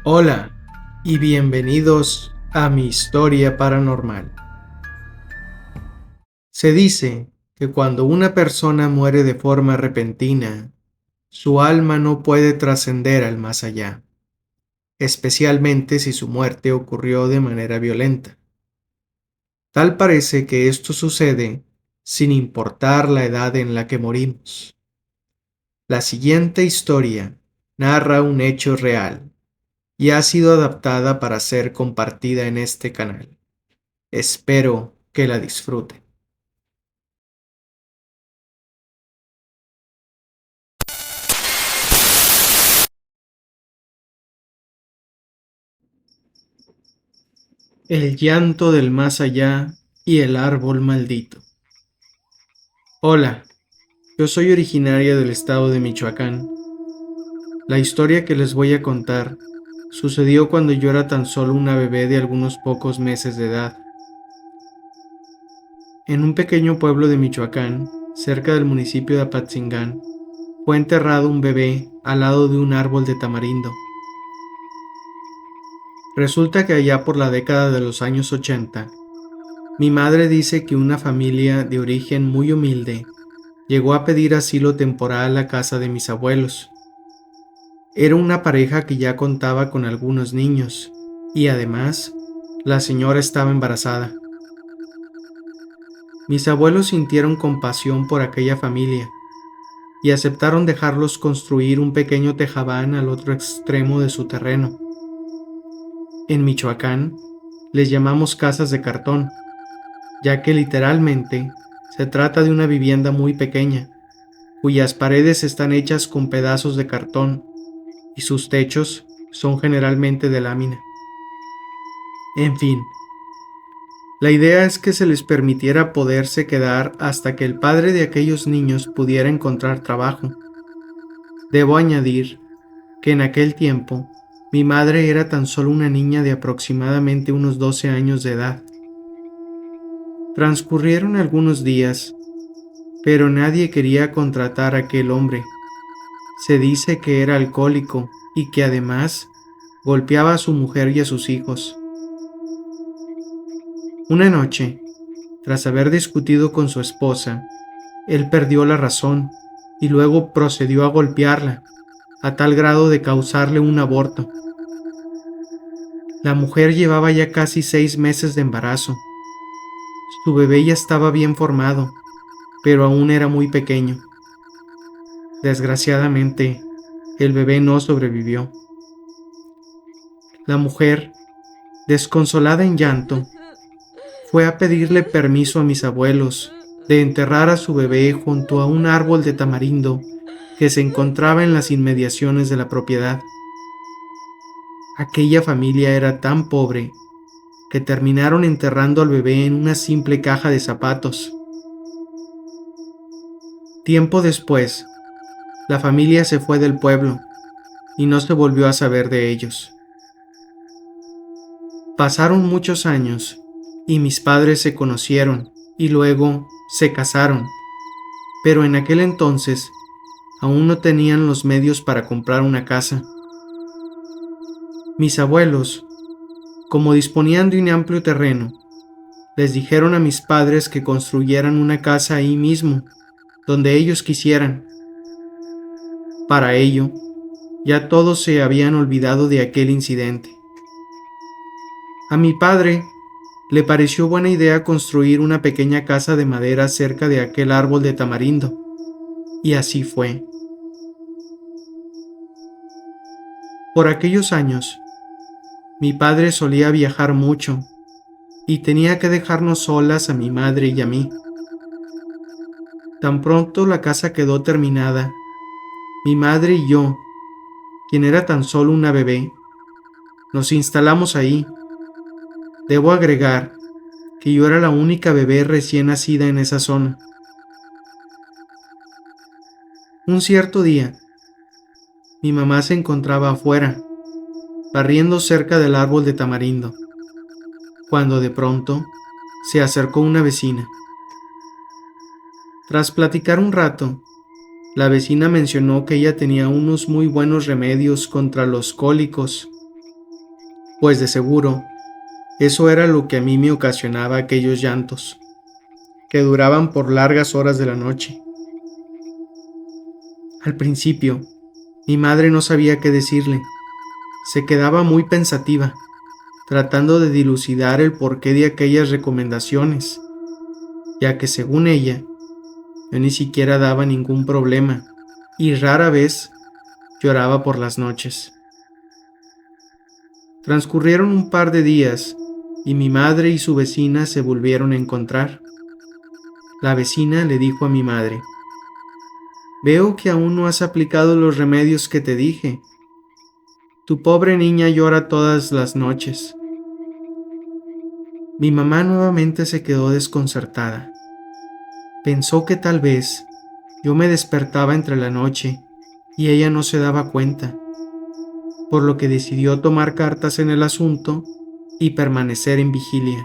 Hola y bienvenidos a mi historia paranormal. Se dice que cuando una persona muere de forma repentina, su alma no puede trascender al más allá, especialmente si su muerte ocurrió de manera violenta. Tal parece que esto sucede sin importar la edad en la que morimos. La siguiente historia narra un hecho real y ha sido adaptada para ser compartida en este canal. Espero que la disfruten. El llanto del más allá y el árbol maldito. Hola, yo soy originaria del estado de Michoacán. La historia que les voy a contar sucedió cuando yo era tan solo una bebé de algunos pocos meses de edad. En un pequeño pueblo de Michoacán, cerca del municipio de Apatzingán, fue enterrado un bebé al lado de un árbol de tamarindo. Resulta que allá por la década de los años 80, mi madre dice que una familia de origen muy humilde llegó a pedir asilo temporal a casa de mis abuelos. Era una pareja que ya contaba con algunos niños y además la señora estaba embarazada. Mis abuelos sintieron compasión por aquella familia y aceptaron dejarlos construir un pequeño tejabán al otro extremo de su terreno. En Michoacán les llamamos casas de cartón, ya que literalmente se trata de una vivienda muy pequeña, cuyas paredes están hechas con pedazos de cartón y sus techos son generalmente de lámina. En fin, la idea es que se les permitiera poderse quedar hasta que el padre de aquellos niños pudiera encontrar trabajo. Debo añadir que en aquel tiempo mi madre era tan solo una niña de aproximadamente unos 12 años de edad. Transcurrieron algunos días, pero nadie quería contratar a aquel hombre. Se dice que era alcohólico y que además golpeaba a su mujer y a sus hijos. Una noche, tras haber discutido con su esposa, él perdió la razón y luego procedió a golpearla, a tal grado de causarle un aborto. La mujer llevaba ya casi 6 meses de embarazo. Su bebé ya estaba bien formado, pero aún era muy pequeño. Desgraciadamente, el bebé no sobrevivió. La mujer, desconsolada en llanto, fue a pedirle permiso a mis abuelos de enterrar a su bebé junto a un árbol de tamarindo que se encontraba en las inmediaciones de la propiedad. Aquella familia era tan pobre que terminaron enterrando al bebé en una simple caja de zapatos. Tiempo después, la familia se fue del pueblo y no se volvió a saber de ellos. Pasaron muchos años y mis padres se conocieron y luego se casaron, pero en aquel entonces aún no tenían los medios para comprar una casa. Mis abuelos, como disponían de un amplio terreno, les dijeron a mis padres que construyeran una casa ahí mismo, donde ellos quisieran. Para ello, ya todos se habían olvidado de aquel incidente. A mi padre le pareció buena idea construir una pequeña casa de madera cerca de aquel árbol de tamarindo, y así fue. Por aquellos años, mi padre solía viajar mucho y tenía que dejarnos solas a mi madre y a mí. Tan pronto la casa quedó terminada, mi madre y yo, quien era tan solo una bebé, nos instalamos ahí. Debo agregar que yo era la única bebé recién nacida en esa zona. Un cierto día, mi mamá se encontraba afuera, barriendo cerca del árbol de tamarindo, cuando de pronto se acercó una vecina. Tras platicar un rato, la vecina mencionó que ella tenía unos muy buenos remedios contra los cólicos pues de seguro eso era lo que a mí me ocasionaba aquellos llantos, que duraban por largas horas de la noche. Al principio, mi madre no sabía qué decirle. Se quedaba muy pensativa, tratando de dilucidar el porqué de aquellas recomendaciones, ya que según ella, yo ni siquiera daba ningún problema y rara vez lloraba por las noches. Transcurrieron un par de días y mi madre y su vecina se volvieron a encontrar. La vecina le dijo a mi madre: «Veo que aún no has aplicado los remedios que te dije. Tu pobre niña llora todas las noches». Mi mamá nuevamente se quedó desconcertada. Pensó que tal vez yo me despertaba entre la noche y ella no se daba cuenta, por lo que decidió tomar cartas en el asunto y permanecer en vigilia.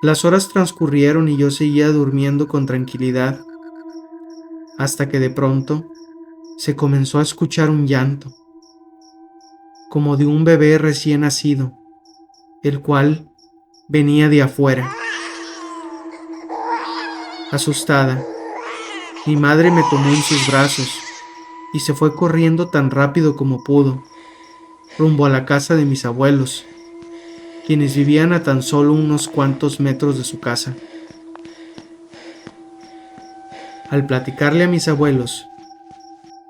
Las horas transcurrieron y yo seguía durmiendo con tranquilidad, hasta que de pronto se comenzó a escuchar un llanto, como de un bebé recién nacido, el cual venía de afuera. Asustada, mi madre me tomó en sus brazos y se fue corriendo tan rápido como pudo, rumbo a la casa de mis abuelos, quienes vivían a tan solo unos cuantos metros de su casa. Al platicarle a mis abuelos,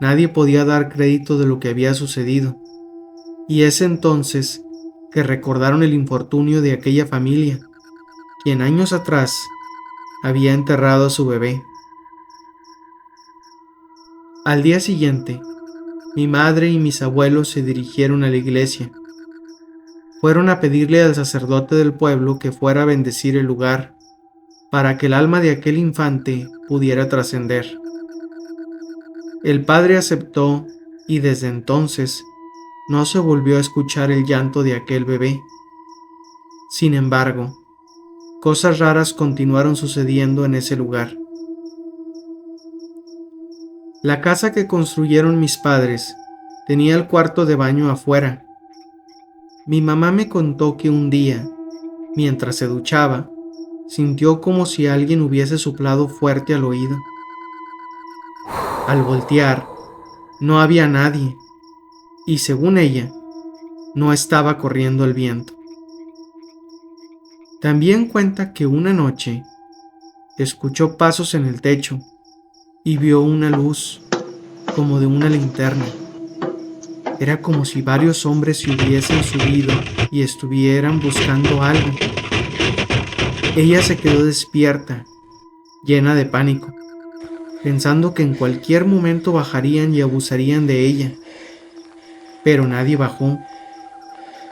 nadie podía dar crédito de lo que había sucedido, y es entonces que recordaron el infortunio de aquella familia, quien años atrás había enterrado a su bebé. Al día siguiente, mi madre y mis abuelos se dirigieron a la iglesia. Fueron a pedirle al sacerdote del pueblo que fuera a bendecir el lugar para que el alma de aquel infante pudiera trascender. El padre aceptó y desde entonces no se volvió a escuchar el llanto de aquel bebé. Sin embargo, cosas raras continuaron sucediendo en ese lugar. La casa que construyeron mis padres tenía el cuarto de baño afuera. Mi mamá me contó que un día, mientras se duchaba, sintió como si alguien hubiese soplado fuerte al oído. Al voltear, no había nadie, y según ella, no estaba corriendo el viento. También cuenta que una noche escuchó pasos en el techo y vio una luz como de una linterna. Era como si varios hombres se hubiesen subido y estuvieran buscando algo. Ella se quedó despierta, llena de pánico, pensando que en cualquier momento bajarían y abusarían de ella. Pero nadie bajó.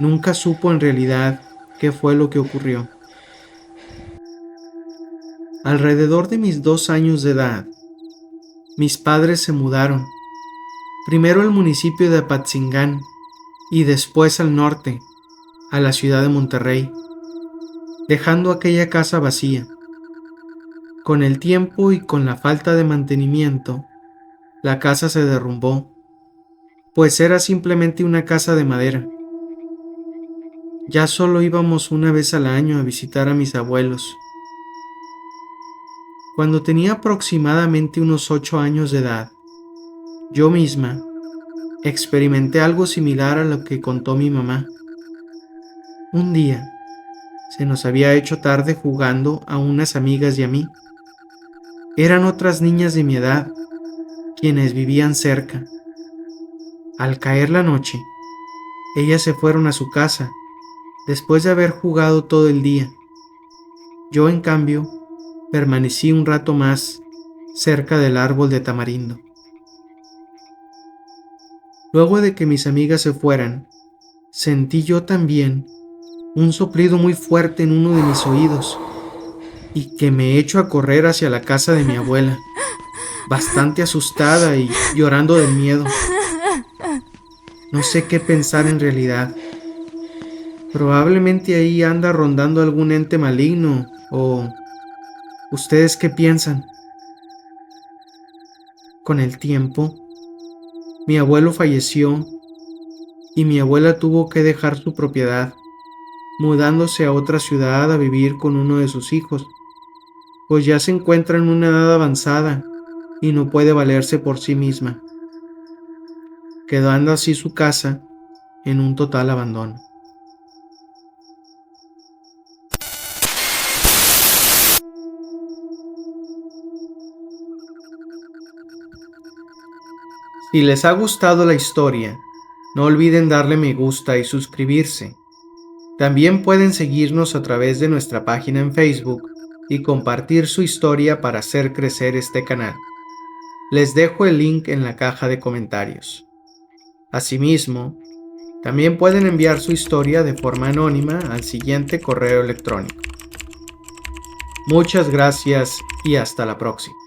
Nunca supo en realidad qué fue lo que ocurrió. Alrededor de mis 2 años de edad, mis padres se mudaron, primero al municipio de Apatzingán y después al norte, a la ciudad de Monterrey, dejando aquella casa vacía. Con el tiempo y con la falta de mantenimiento, la casa se derrumbó, pues era simplemente una casa de madera. Ya solo íbamos una vez al año a visitar a mis abuelos. Cuando tenía aproximadamente unos 8 años de edad, yo misma experimenté algo similar a lo que contó mi mamá. Un día, se nos había hecho tarde jugando a unas amigas y a mí. Eran otras niñas de mi edad, quienes vivían cerca. Al caer la noche, ellas se fueron a su casa, después de haber jugado todo el día. Yo, en cambio, permanecí un rato más cerca del árbol de tamarindo. Luego de que mis amigas se fueran, sentí yo también un soplido muy fuerte en uno de mis oídos y que me echó a correr hacia la casa de mi abuela, bastante asustada y llorando de miedo. No sé qué pensar en realidad. Probablemente ahí anda rondando algún ente maligno, o ¿ustedes qué piensan? Con el tiempo, mi abuelo falleció y mi abuela tuvo que dejar su propiedad, mudándose a otra ciudad a vivir con uno de sus hijos, pues ya se encuentra en una edad avanzada y no puede valerse por sí misma, quedando así su casa en un total abandono. Si les ha gustado la historia, no olviden darle me gusta y suscribirse. También pueden seguirnos a través de nuestra página en Facebook y compartir su historia para hacer crecer este canal. Les dejo el link en la caja de comentarios. Asimismo, también pueden enviar su historia de forma anónima al siguiente correo electrónico. Muchas gracias y hasta la próxima.